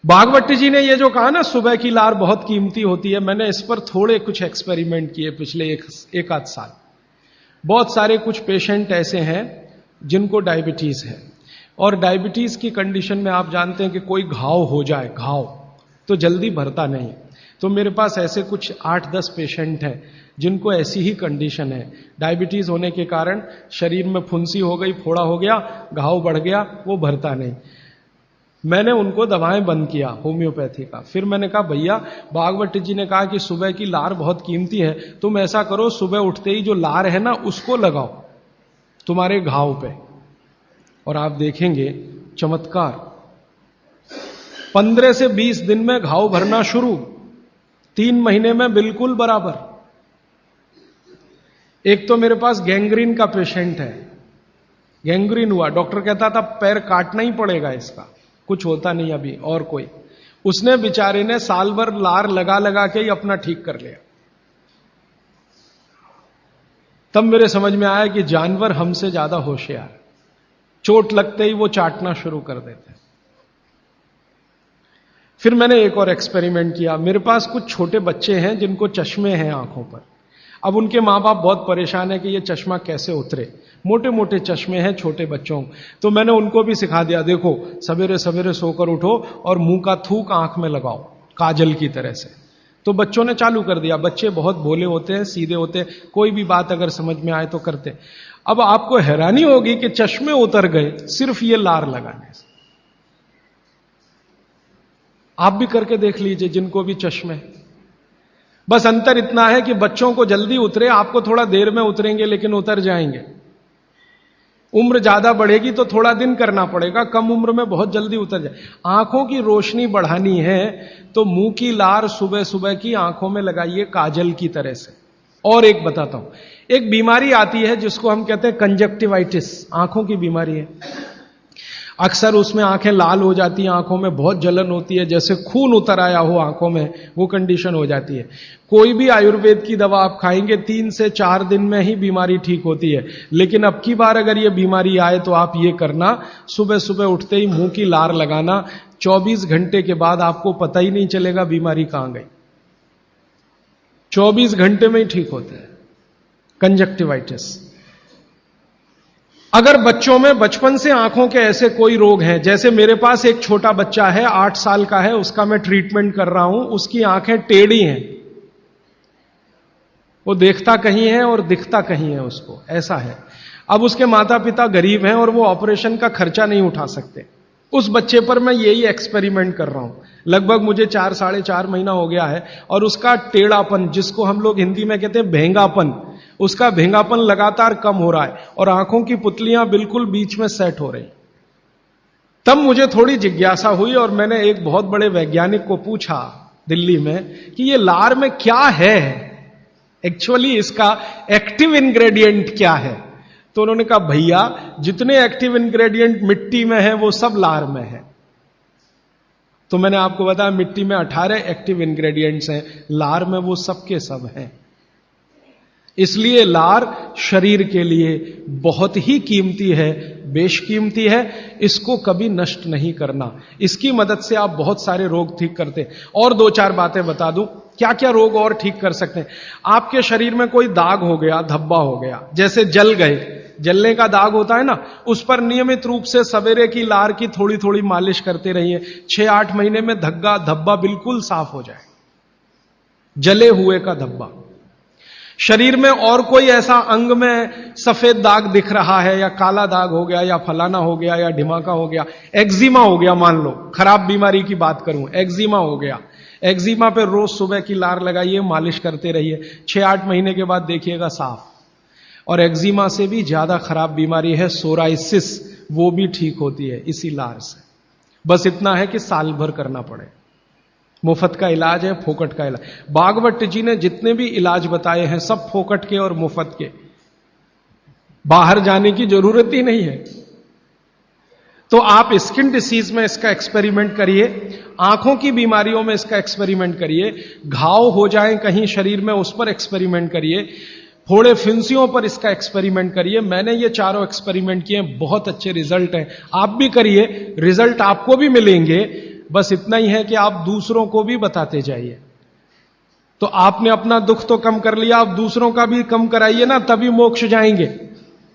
भागवती जी ने ये जो कहा ना सुबह की लार बहुत कीमती होती है, मैंने इस पर थोड़े कुछ एक्सपेरिमेंट किए पिछले एक आध साल। बहुत सारे कुछ पेशेंट ऐसे हैं जिनको डायबिटीज है, और डायबिटीज की कंडीशन में आप जानते हैं कि कोई घाव हो जाए, घाव तो जल्दी भरता नहीं। तो मेरे पास ऐसे कुछ 8-10 पेशेंट हैं जिनको ऐसी ही कंडीशन है। डायबिटीज होने के कारण शरीर में फुंसी हो गई, फोड़ा हो गया, घाव बढ़ गया, वो भरता नहीं। मैंने उनको दवाएं बंद किया होम्योपैथी का। फिर मैंने कहा भैया, भागवती जी ने कहा कि सुबह की लार बहुत कीमती है, तुम ऐसा करो सुबह उठते ही जो लार है ना उसको लगाओ तुम्हारे घाव पे, और आप देखेंगे चमत्कार। 15 से 20 दिन में घाव भरना शुरू, 3 महीने में बिल्कुल बराबर। एक तो मेरे पास गैंग्रीन का पेशेंट है, गैंग्रीन हुआ, डॉक्टर कहता था पैर काटना ही पड़ेगा इसका, कुछ होता नहीं अभी और कोई। उसने बेचारे ने साल भर लार लगा लगा के ही अपना ठीक कर लिया। तब मेरे समझ में आया कि जानवर हमसे ज्यादा होशियार, चोट लगते ही वो चाटना शुरू कर देते हैं। फिर मैंने एक और एक्सपेरिमेंट किया। मेरे पास कुछ छोटे बच्चे हैं जिनको चश्मे हैं आंखों पर। अब उनके मां बाप बहुत परेशान है कि ये चश्मा कैसे उतरे, मोटे मोटे चश्मे हैं छोटे बच्चों। तो मैंने उनको भी सिखा दिया, देखो सवेरे सवेरे सोकर उठो और मुंह का थूक आंख में लगाओ काजल की तरह से। तो बच्चों ने चालू कर दिया। बच्चे बहुत भोले होते हैं, सीधे होते हैं, कोई भी बात अगर समझ में आए तो करते। अब आपको हैरानी होगी कि चश्मे उतर गए सिर्फ ये लार लगाने से। आप भी करके देख लीजिए जिनको भी चश्मे। बस अंतर इतना है कि बच्चों को जल्दी उतरे, आपको थोड़ा देर में उतरेंगे लेकिन उतर जाएंगे। उम्र ज्यादा बढ़ेगी तो थोड़ा दिन करना पड़ेगा, कम उम्र में बहुत जल्दी उतर जाए। आंखों की रोशनी बढ़ानी है तो मुंह की लार सुबह सुबह की आंखों में लगाइए काजल की तरह से। और एक बताता हूं, एक बीमारी आती है जिसको हम कहते हैं कंजक्टिवाइटिस, आंखों की बीमारी है। अक्सर उसमें आंखें लाल हो जाती हैं, आंखों में बहुत जलन होती है, जैसे खून उतर आया हो आंखों में, वो कंडीशन हो जाती है। कोई भी आयुर्वेद की दवा आप खाएंगे 3 से 4 दिन में ही बीमारी ठीक होती है। लेकिन अब की बार अगर ये बीमारी आए तो आप ये करना, सुबह सुबह उठते ही मुंह की लार लगाना, 24 घंटे के बाद आपको पता ही नहीं चलेगा बीमारी कहां गई। 24 घंटे में ही ठीक होते हैं कंजक्टिवाइटिस। अगर बच्चों में बचपन से आंखों के ऐसे कोई रोग हैं, जैसे मेरे पास एक छोटा बच्चा है 8 साल का है, उसका मैं ट्रीटमेंट कर रहा हूं, उसकी आंखें टेढ़ी हैं, वो देखता कहीं है और दिखता कहीं है, उसको ऐसा है। अब उसके माता पिता गरीब हैं और वो ऑपरेशन का खर्चा नहीं उठा सकते। उस बच्चे पर मैं यही एक्सपेरिमेंट कर रहा हूं। लगभग मुझे 4-4.5 महीना हो गया है, और उसका टेढ़ापन, जिसको हम लोग हिंदी में कहते हैं भेंगापन, उसका भेंगापन लगातार कम हो रहा है और आंखों की पुतलियां बिल्कुल बीच में सेट हो रही। तब मुझे थोड़ी जिज्ञासा हुई और मैंने एक बहुत बड़े वैज्ञानिक को पूछा दिल्ली में कि ये लार में क्या है, एक्चुअली इसका एक्टिव इंग्रेडिएंट क्या है। तो उन्होंने कहा भैया जितने एक्टिव इंग्रेडिएंट मिट्टी में है वो सब लार में है। तो मैंने आपको बताया मिट्टी में 18 एक्टिव इंग्रेडिएंट्स हैं, लार में वो सब के सब हैं। इसलिए लार शरीर के लिए बहुत ही कीमती है, बेशकीमती है, इसको कभी नष्ट नहीं करना। इसकी मदद से आप बहुत सारे रोग ठीक करते हैं। और 2-4 बातें बता दूं क्या क्या रोग और ठीक कर सकते हैं। आपके शरीर में कोई दाग हो गया, धब्बा हो गया, जैसे जल गए, जलने का दाग होता है ना, उस पर नियमित रूप से सवेरे की लार की थोड़ी थोड़ी मालिश करते रहिए। 6-8 महीने में धब्बा बिल्कुल साफ हो जाए, जले हुए का धब्बा। शरीर में और कोई ऐसा अंग में सफेद दाग दिख रहा है, या काला दाग हो गया, या फलाना हो गया, या ढिमाका हो गया, एक्जिमा हो गया, मान लो खराब बीमारी की बात करूं, एक्जिमा हो गया, एक्जिमा पे रोज सुबह की लार लगाइए, मालिश करते रहिए, 6-8 महीने के बाद देखिएगा साफ। और एक्जिमा से भी ज्यादा खराब बीमारी है सोराइसिस, वो भी ठीक होती है इसी लार से। बस इतना है कि साल भर करना पड़े। मुफ्त का इलाज है, फोकट का इलाज। भागवत जी ने जितने भी इलाज बताए हैं सब फोकट के और मुफ्त के, बाहर जाने की जरूरत ही नहीं है। तो आप स्किन डिसीज में इसका एक्सपेरिमेंट करिए, आंखों की बीमारियों में इसका एक्सपेरिमेंट करिए, घाव हो जाए कहीं शरीर में उस पर एक्सपेरिमेंट करिए, फोड़े फिंसियों पर इसका एक्सपेरिमेंट करिए। मैंने ये चारों एक्सपेरिमेंट किए, बहुत अच्छे रिजल्ट हैं। आप भी करिए, रिजल्ट आपको भी मिलेंगे। बस इतना ही है कि आप दूसरों को भी बताते जाइए। तो आपने अपना दुख तो कम कर लिया, आप दूसरों का भी कम कराइए ना, तभी मोक्ष जाएंगे।